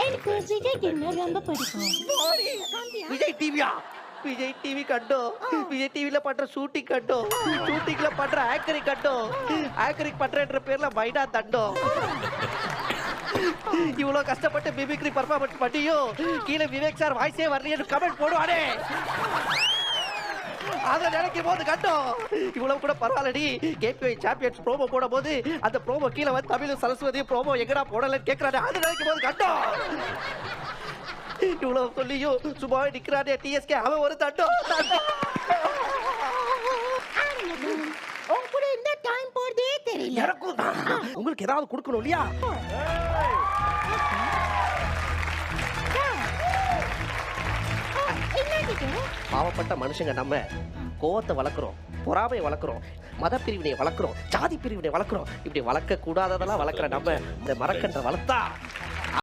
எனக்கு விஜய் டிவினா ரொம்ப பிடிக்கும். விஜய் டிவியா? விஜய் டிவி கண்டோம். விஜய் டிவில பண்ற ஷூட்டிங் கண்டோம். ஷூட்டிங்ல பண்ற ஆங்கரிங் கண்டோம். ஆங்கரிங் பண்றன்ற பேர்ல மைனா தண்டோம். இவ்வளவு கஷ்டப்பட்டு மிமிக்ரி பர்ஃபார்மன்ஸ் பண்ணியும் கீழே விவேக் சார் வாய்ஸே வரலையேன்னு கமெண்ட் போடுவானே. அதை நினைக்கும் போது கண்டோம். இவ்வளவு கூட பரவாயில்லடி. கேட்வே சாம்பியன்ஸ் ப்ரோமோ போடும் போது அந்த ப்ரோமோ கீழே வந்து தமிழ் சரஸ்வதி ப்ரோமோ எங்கடா போடலன்னு கேட்கிறானே. அதை நினைக்கும் போது கண்டோம். இவ்வளவு சொல்லியும் சும்மா நிக்கிறானே டிஎஸ்கே, அவன் ஒரு தண்டோம். உன் கூட இந்த டைம் போறதே தெரியல. எனக்கும் தான். உங்களுக்கு ஏதாவது கொடுக்கணும் இல்லையா? பாவப்பட்ட மனுஷங்க நம்ம கோவத்தை வளர்க்குறோம், பொறாமையை வளர்க்குறோம், மத பிரிவினை வளர்க்குறோம், ஜாதி பிரிவினை வளர்க்குறோம். இப்படி வளர்க்க கூடாததெல்லாம் வளர்க்குற நம்ம இந்த மரக்கன்றை வளர்த்தா